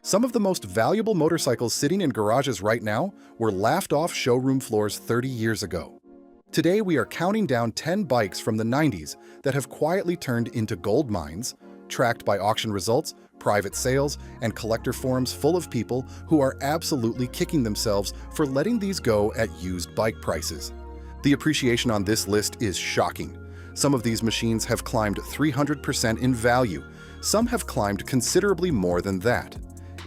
Some of the most valuable motorcycles sitting in garages right now were laughed off showroom floors 30 years ago. Today we are counting down 10 bikes from the 90s that have quietly turned into gold mines, tracked by auction results, private sales, and collector forums full of people who are absolutely kicking themselves for letting these go at used bike prices. The appreciation on this list is shocking. Some of these machines have climbed 300% in value. Some have climbed considerably more than that.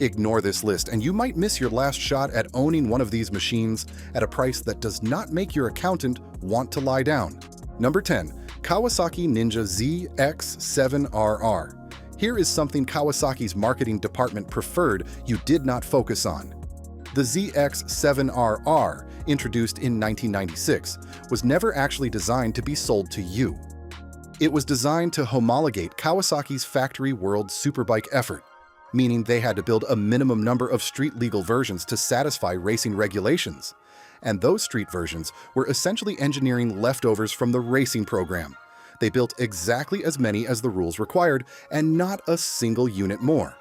Ignore this list and you might miss your last shot at owning one of these machines at a price that does not make your accountant want to lie down. Number 10. Kawasaki Ninja ZX7RR. Here is something Kawasaki's marketing department preferred you did not focus on. The ZX7RR, introduced in 1996, was never actually designed to be sold to you. It was designed to homologate Kawasaki's factory world superbike effort, meaning they had to build a minimum number of street-legal versions to satisfy racing regulations. And those street versions were essentially engineering leftovers from the racing program. They built exactly as many as the rules required, and not a single unit more.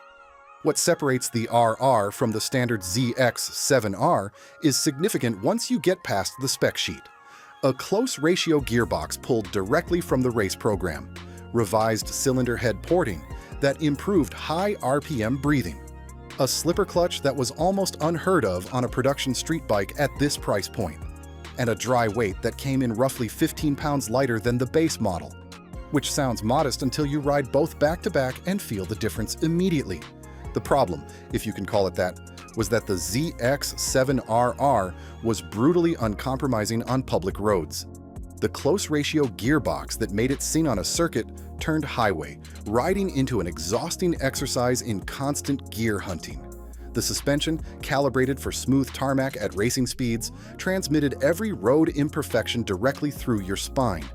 What separates the RR from the standard ZX7R is significant once you get past the spec sheet. A close ratio gearbox pulled directly from the race program, revised cylinder head porting that improved high RPM breathing, a slipper clutch that was almost unheard of on a production street bike at this price point, and a dry weight that came in roughly 15 pounds lighter than the base model, which sounds modest until you ride both back-to-back and feel the difference immediately. The problem, if you can call it that, was that the ZX7RR was brutally uncompromising on public roads. The close ratio gearbox that made it sing on a circuit turned highway, riding into an exhausting exercise in constant gear hunting. The suspension, calibrated for smooth tarmac at racing speeds, transmitted every road imperfection directly through your spine.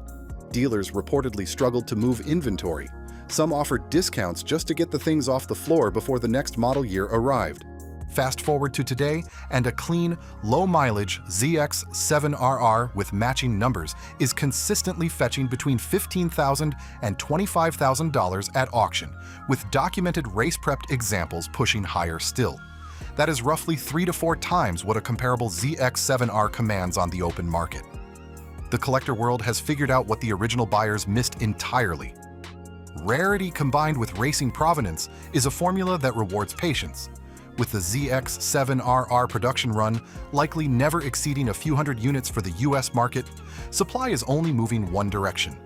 Dealers reportedly struggled to move inventory. Some offered discounts just to get the things off the floor before the next model year arrived. Fast forward to today, and a clean, low-mileage ZX7RR with matching numbers is consistently fetching between $15,000 and $25,000 at auction, with documented race-prepped examples pushing higher still. That is roughly 3 to 4 times what a comparable ZX7R commands on the open market. The collector world has figured out what the original buyers missed entirely. Rarity combined with racing provenance is a formula that rewards patience, with the ZX7RR production run likely never exceeding a few hundred units for the US market. Supply is only moving one direction.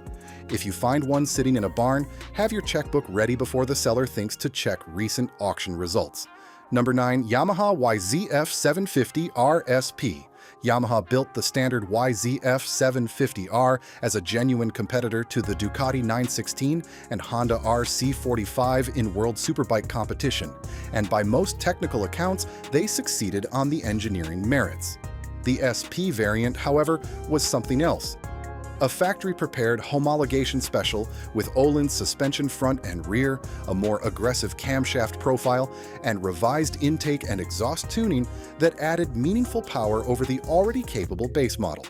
If you find one sitting in a barn, have your checkbook ready before the seller thinks to check recent auction results. Number 9. Yamaha YZF750 RSP. Yamaha built the standard YZF750R as a genuine competitor to the Ducati 916 and Honda RC45 in World Superbike competition, and by most technical accounts, they succeeded on the engineering merits. The SP variant, however, was something else. A factory-prepared homologation special with Öhlins suspension front and rear, a more aggressive camshaft profile, and revised intake and exhaust tuning that added meaningful power over the already capable base model.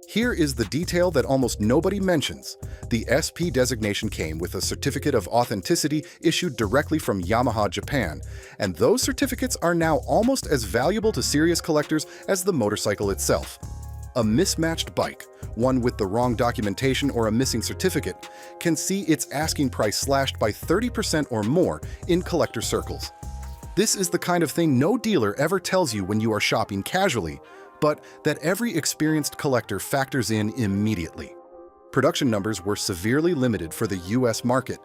Here is the detail that almost nobody mentions. The SP designation came with a certificate of authenticity issued directly from Yamaha Japan, and those certificates are now almost as valuable to serious collectors as the motorcycle itself. A mismatched bike, one with the wrong documentation or a missing certificate, can see its asking price slashed by 30% or more in collector circles. This is the kind of thing no dealer ever tells you when you are shopping casually, but that every experienced collector factors in immediately. Production numbers were severely limited for the US market.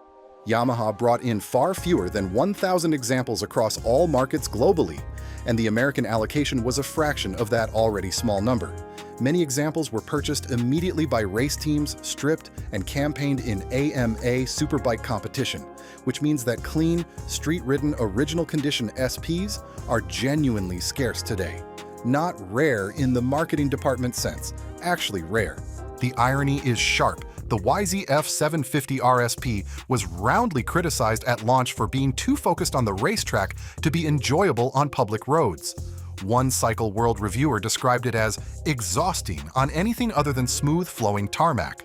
Yamaha brought in far fewer than 1,000 examples across all markets globally, and the American allocation was a fraction of that already small number. Many examples were purchased immediately by race teams, stripped, and campaigned in AMA Superbike competition, which means that clean, street-ridden, original condition SPs are genuinely scarce today. Not rare in the marketing department sense, actually rare. The irony is sharp. The YZF750 RSP was roundly criticized at launch for being too focused on the racetrack to be enjoyable on public roads. One Cycle World reviewer described it as exhausting on anything other than smooth-flowing tarmac.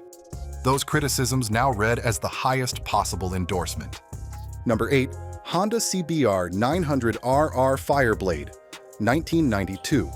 Those criticisms now read as the highest possible endorsement. Number 8. Honda CBR 900RR Fireblade, 1992.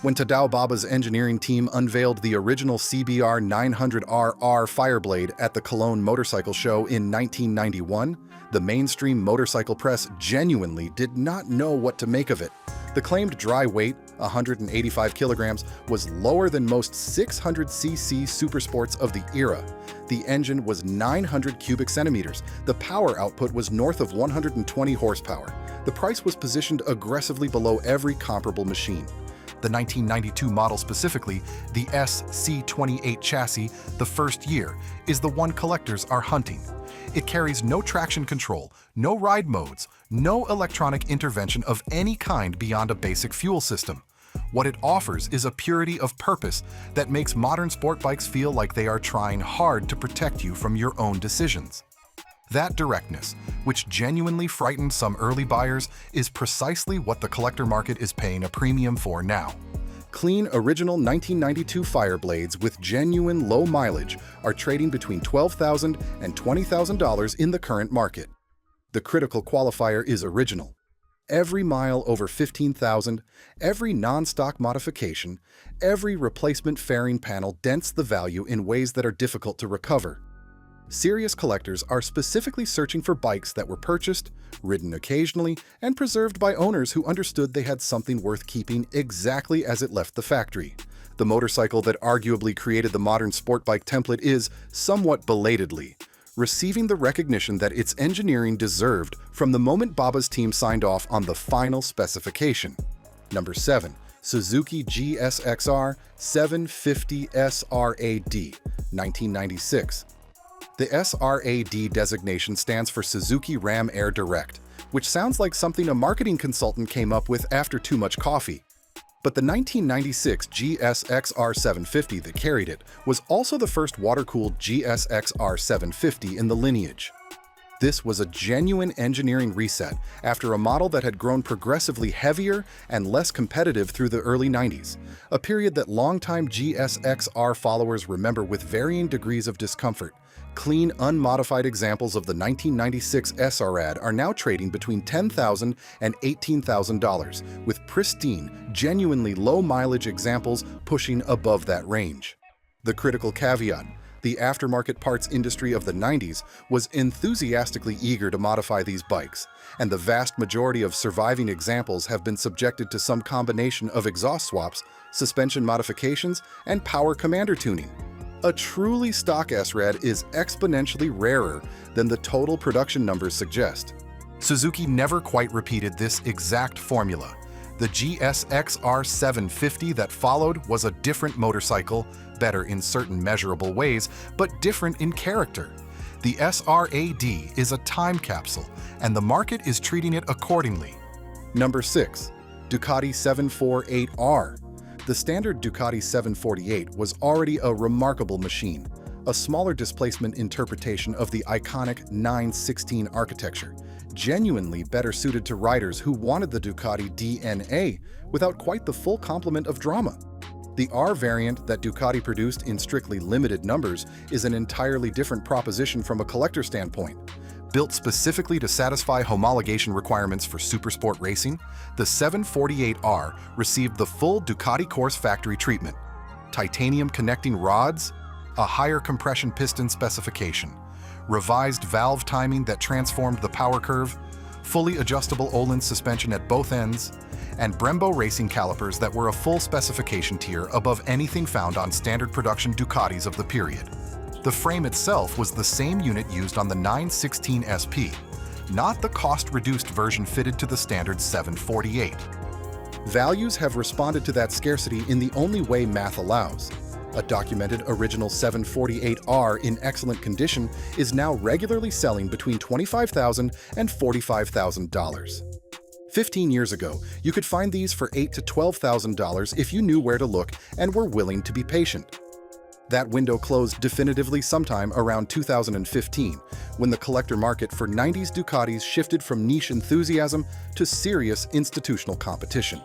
When Tadao Baba's engineering team unveiled the original CBR 900RR Fireblade at the Cologne Motorcycle Show in 1991, the mainstream motorcycle press genuinely did not know what to make of it. The claimed dry weight, 185 kilograms, was lower than most 600cc supersports of the era. The engine was 900 cubic centimeters. The power output was north of 120 horsepower. The price was positioned aggressively below every comparable machine. The 1992 model specifically, the SC28 chassis, the first year, is the one collectors are hunting. It carries no traction control, no ride modes, no electronic intervention of any kind beyond a basic fuel system. What it offers is a purity of purpose that makes modern sport bikes feel like they are trying hard to protect you from your own decisions. That directness, which genuinely frightened some early buyers, is precisely what the collector market is paying a premium for now. Clean, original 1992 Fireblades with genuine low mileage are trading between $12,000 and $20,000 in the current market. The critical qualifier is original. Every mile over 15,000, every non-stock modification, every replacement fairing panel dents the value in ways that are difficult to recover. Serious collectors are specifically searching for bikes that were purchased, ridden occasionally, and preserved by owners who understood they had something worth keeping exactly as it left the factory. The motorcycle that arguably created the modern sport bike template is, somewhat belatedly, receiving the recognition that its engineering deserved from the moment Baba's team signed off on the final specification. Number 7. Suzuki GSXR 750 SRAD, 1996. The SRAD designation stands for Suzuki Ram Air Direct, which sounds like something a marketing consultant came up with after too much coffee. But the 1996 GSXR 750 that carried it was also the first water-cooled GSXR 750 in the lineage. This was a genuine engineering reset after a model that had grown progressively heavier and less competitive through the early 90s, a period that longtime GSXR followers remember with varying degrees of discomfort. Clean, unmodified examples of the 1996 SRAD are now trading between $10,000 and $18,000, with pristine, genuinely low-mileage examples pushing above that range. The critical caveat: the aftermarket parts industry of the 90s was enthusiastically eager to modify these bikes, and the vast majority of surviving examples have been subjected to some combination of exhaust swaps, suspension modifications, and power commander tuning. A truly stock SRAD is exponentially rarer than the total production numbers suggest. Suzuki never quite repeated this exact formula. The GSXR 750 that followed was a different motorcycle, better in certain measurable ways, but different in character. The SRAD is a time capsule, and the market is treating it accordingly. Number 6. Ducati 748R. The standard Ducati 748 was already a remarkable machine, a smaller displacement interpretation of the iconic 916 architecture, genuinely better suited to riders who wanted the Ducati DNA without quite the full complement of drama. The R variant that Ducati produced in strictly limited numbers is an entirely different proposition from a collector standpoint. Built specifically to satisfy homologation requirements for supersport racing, the 748R received the full Ducati course factory treatment: titanium connecting rods, a higher compression piston specification, revised valve timing that transformed the power curve, fully adjustable Öhlins suspension at both ends, and Brembo racing calipers that were a full specification tier above anything found on standard production Ducatis of the period. The frame itself was the same unit used on the 916 SP, not the cost-reduced version fitted to the standard 748. Values have responded to that scarcity in the only way math allows. A documented original 748R in excellent condition is now regularly selling between $25,000 and $45,000. 15 years ago, you could find these for $8,000 to $12,000 if you knew where to look and were willing to be patient. That window closed definitively sometime around 2015, when the collector market for 90s Ducatis shifted from niche enthusiasm to serious institutional competition.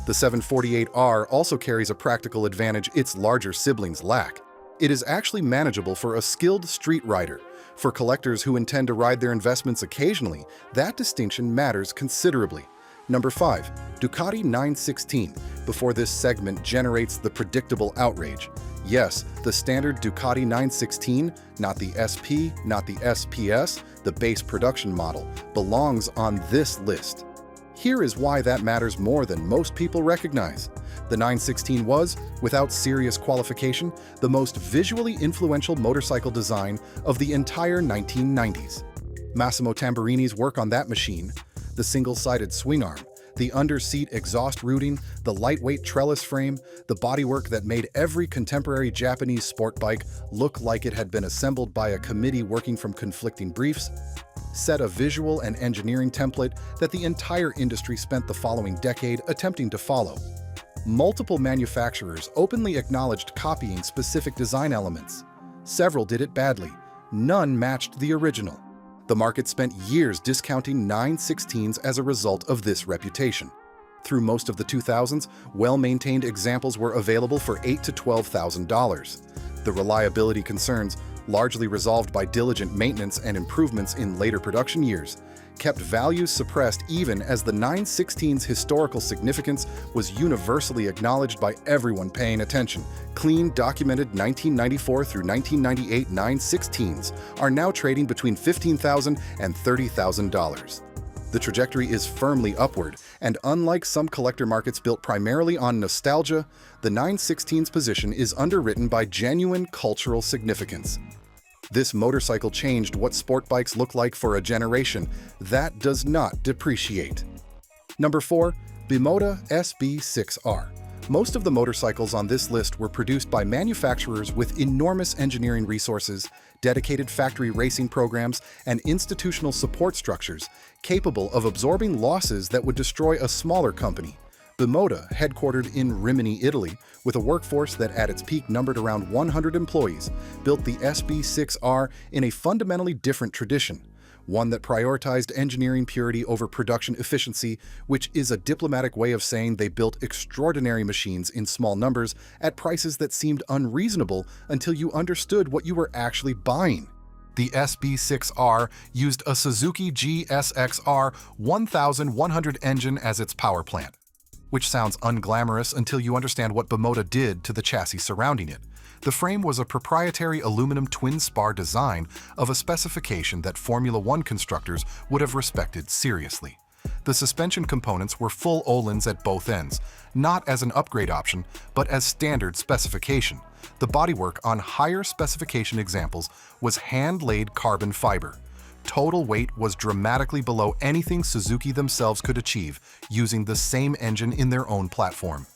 The 748R also carries a practical advantage its larger siblings lack. It is actually manageable for a skilled street rider, For collectors who intend to ride their investments occasionally, that distinction matters considerably. Number 5. Ducati 916. Before this segment generates the predictable outrage. Yes, the standard Ducati 916, not the SP, not the SPS, the base production model, belongs on this list. Here is why that matters more than most people recognize. The 916 was, without serious qualification, the most visually influential motorcycle design of the entire 1990s. Massimo Tamburini's work on that machine, the single-sided swing arm, the under-seat exhaust routing, the lightweight trellis frame, the bodywork that made every contemporary Japanese sport bike look like it had been assembled by a committee working from conflicting briefs, set a visual and engineering template that the entire industry spent the following decade attempting to follow. Multiple manufacturers openly acknowledged copying specific design elements. Several did it badly. None matched the original. The market spent years discounting 916s as a result of this reputation. Through most of the 2000s, well-maintained examples were available for $8,000 to $12,000. The reliability concerns, largely resolved by diligent maintenance and improvements in later production years, kept values suppressed even as the 916's historical significance was universally acknowledged by everyone paying attention. Clean, documented 1994 through 1998 916s are now trading between $15,000 and $30,000. The trajectory is firmly upward, and unlike some collector markets built primarily on nostalgia, the 916's position is underwritten by genuine cultural significance. This motorcycle changed what sport bikes look like for a generation. That does not depreciate. Number 4. Bimota SB6R. Most of the motorcycles on this list were produced by manufacturers with enormous engineering resources, dedicated factory racing programs, and institutional support structures capable of absorbing losses that would destroy a smaller company. Bimota, headquartered in Rimini, Italy, with a workforce that at its peak numbered around 100 employees, built the SB6R in a fundamentally different tradition, one that prioritized engineering purity over production efficiency, which is a diplomatic way of saying they built extraordinary machines in small numbers at prices that seemed unreasonable until you understood what you were actually buying. The SB6R used a Suzuki GSX-R 1100 engine as its power plant, which sounds unglamorous until you understand what Bimota did to the chassis surrounding it. The frame was a proprietary aluminum twin-spar design of a specification that Formula One constructors would have respected seriously. The suspension components were full Öhlins at both ends, not as an upgrade option, but as standard specification. The bodywork on higher specification examples was hand-laid carbon fiber. Total weight was dramatically below anything Suzuki themselves could achieve using the same engine in their own platform.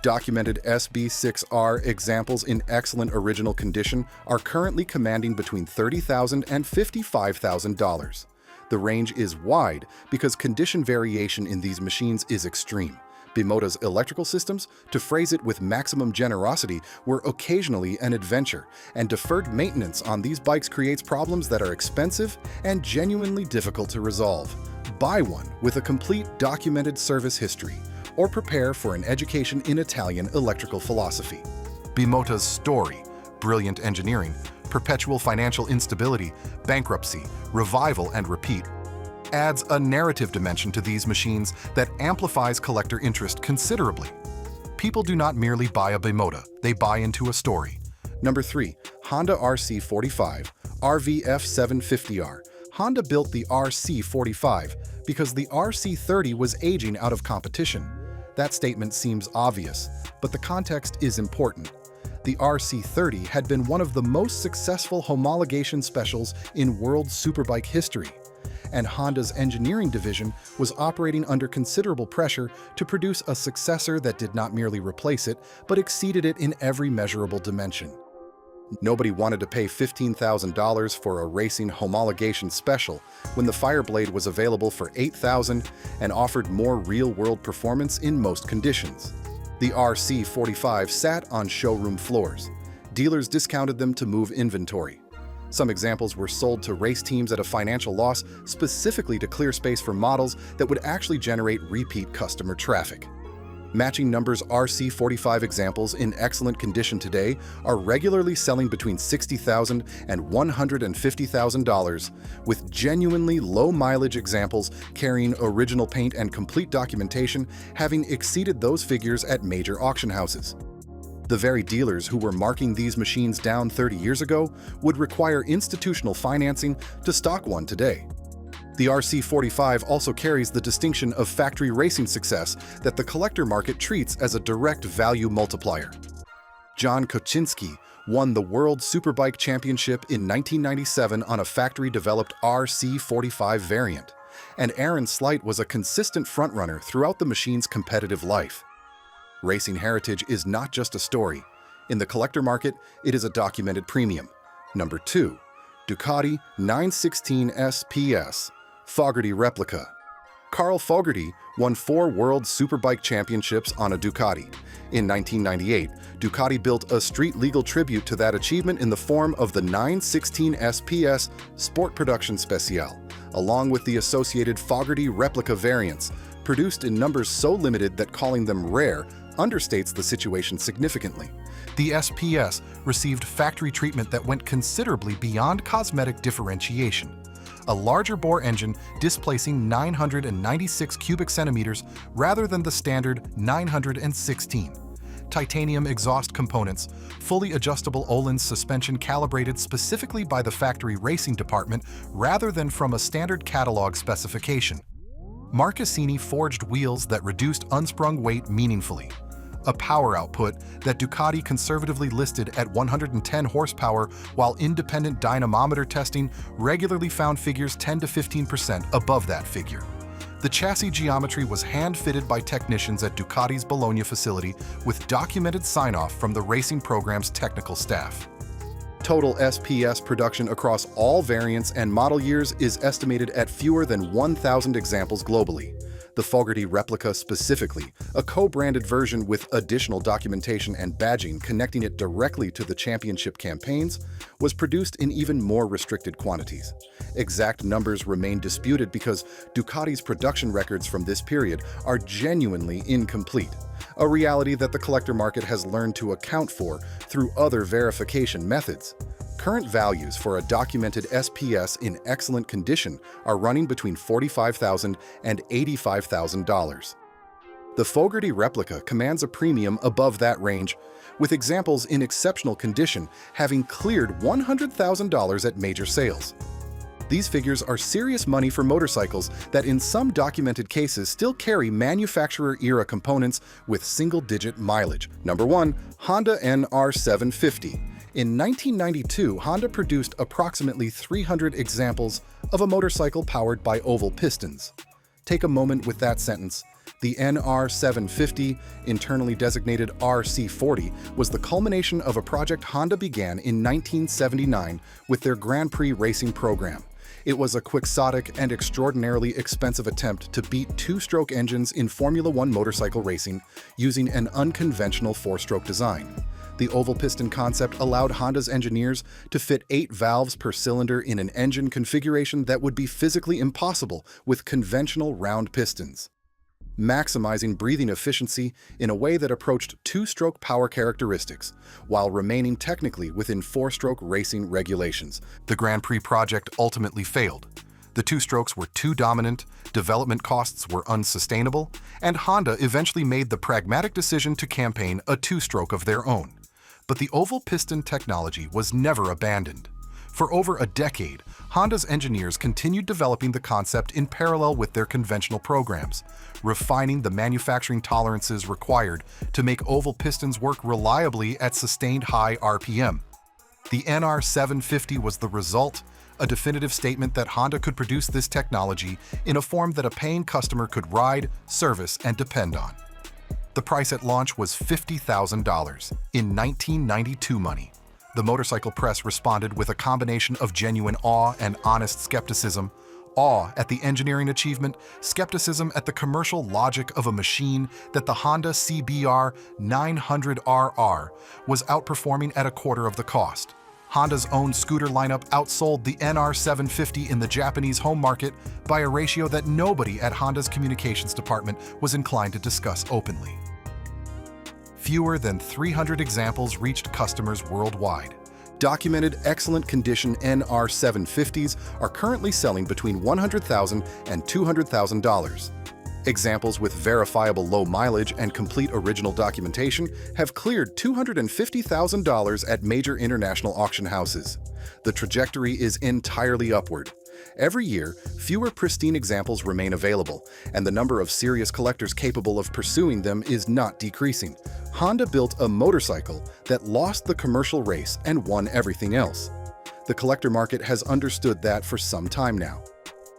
Documented SB6R examples in excellent original condition are currently commanding between $30,000 and $55,000. The range is wide because condition variation in these machines is extreme. Bimota's electrical systems, to phrase it with maximum generosity, were occasionally an adventure, and deferred maintenance on these bikes creates problems that are expensive and genuinely difficult to resolve. Buy one with a complete documented service history, or prepare for an education in Italian electrical philosophy. Bimota's story, brilliant engineering, perpetual financial instability, bankruptcy, revival, and repeat adds a narrative dimension to these machines that amplifies collector interest considerably. People do not merely buy a Bimota, they buy into a story. Number 3. Honda RC45 RVF750R. Honda built the RC45 because the RC30 was aging out of competition. That statement seems obvious, but the context is important. The RC30 had been one of the most successful homologation specials in world superbike history, and Honda's engineering division was operating under considerable pressure to produce a successor that did not merely replace it, but exceeded it in every measurable dimension. Nobody wanted to pay $15,000 for a racing homologation special when the Fireblade was available for $8,000 and offered more real-world performance in most conditions. The RC45 sat on showroom floors. Dealers discounted them to move inventory. Some examples were sold to race teams at a financial loss specifically to clear space for models that would actually generate repeat customer traffic. Matching numbers RC45 examples in excellent condition today are regularly selling between $60,000 and $150,000, with genuinely low-mileage examples carrying original paint and complete documentation having exceeded those figures at major auction houses. The very dealers who were marking these machines down 30 years ago would require institutional financing to stock one today. The RC45 also carries the distinction of factory racing success that the collector market treats as a direct value multiplier. John Kocinski won the World Superbike Championship in 1997 on a factory-developed RC45 variant, and Aaron Slight was a consistent frontrunner throughout the machine's competitive life. Racing heritage is not just a story. In the collector market, it is a documented premium. Number 2. Ducati 916 SPS Fogarty Replica. Carl Fogarty won 4 World Superbike Championships on a Ducati. In 1998, Ducati built a street-legal tribute to that achievement in the form of the 916 SPS Sport Production Speciale, along with the associated Fogarty Replica variants, produced in numbers so limited that calling them rare understates the situation significantly. The SPS received factory treatment that went considerably beyond cosmetic differentiation. A larger bore engine displacing 996 cubic centimeters rather than the standard 916. Titanium exhaust components, fully adjustable Öhlins suspension calibrated specifically by the factory racing department rather than from a standard catalog specification. Marcassini forged wheels that reduced unsprung weight meaningfully. A power output that Ducati conservatively listed at 110 horsepower, while independent dynamometer testing regularly found figures 10 to 15% above that figure. The chassis geometry was hand-fitted by technicians at Ducati's Bologna facility with documented sign-off from the racing program's technical staff. Total SPS production across all variants and model years is estimated at fewer than 1,000 examples globally. The Fogarty Replica specifically, a co-branded version with additional documentation and badging connecting it directly to the championship campaigns, was produced in even more restricted quantities. Exact numbers remain disputed because Ducati's production records from this period are genuinely incomplete, a reality that the collector market has learned to account for through other verification methods. Current values for a documented SPS in excellent condition are running between $45,000 and $85,000. The Fogarty Replica commands a premium above that range, with examples in exceptional condition having cleared $100,000 at major sales. These figures are serious money for motorcycles that in some documented cases still carry manufacturer-era components with single-digit mileage. Number 1. Honda NR750. In 1992, Honda produced approximately 300 examples of a motorcycle powered by oval pistons. Take a moment with that sentence. The NR750, internally designated RC40, was the culmination of a project Honda began in 1979 with their Grand Prix racing program. It was a quixotic and extraordinarily expensive attempt to beat two-stroke engines in Formula One motorcycle racing using an unconventional four-stroke design. The oval piston concept allowed Honda's engineers to fit 8 valves per cylinder in an engine configuration that would be physically impossible with conventional round pistons, maximizing breathing efficiency in a way that approached two-stroke power characteristics, while remaining technically within four-stroke racing regulations. The Grand Prix project ultimately failed. The two-strokes were too dominant, development costs were unsustainable, and Honda eventually made the pragmatic decision to campaign a two-stroke of their own. But the oval piston technology was never abandoned. For over a decade, Honda's engineers continued developing the concept in parallel with their conventional programs, refining the manufacturing tolerances required to make oval pistons work reliably at sustained high RPM. The NR750 was the result, a definitive statement that Honda could produce this technology in a form that a paying customer could ride, service, and depend on. The price at launch was $50,000 in 1992 money. The motorcycle press responded with a combination of genuine awe and honest skepticism. Awe at the engineering achievement, skepticism at the commercial logic of a machine that the Honda CBR 900RR was outperforming at a quarter of the cost. Honda's own scooter lineup outsold the NR750 in the Japanese home market by a ratio that nobody at Honda's communications department was inclined to discuss openly. fewer than 300 examples reached customers worldwide. Documented excellent condition NR750s are currently selling between $100,000 and $200,000. Examples with verifiable low mileage and complete original documentation have cleared $250,000 at major international auction houses. The trajectory is entirely upward. Every year, fewer pristine examples remain available, and the number of serious collectors capable of pursuing them is not decreasing. Honda built a motorcycle that lost the commercial race and won everything else. The collector market has understood that for some time now.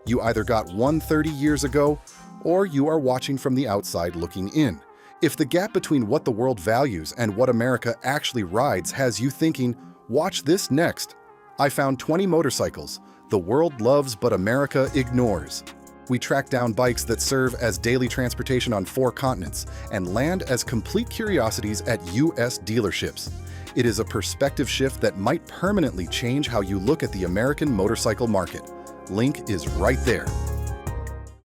You either got one 30 years ago, or you are watching from the outside looking in. If the gap between what the world values and what America actually rides has you thinking, watch this next. I found 20 motorcycles the world loves but America ignores. We track down bikes that serve as daily transportation on 4 continents and land as complete curiosities at US dealerships. It is a perspective shift that might permanently change how you look at the American motorcycle market. Link is right there.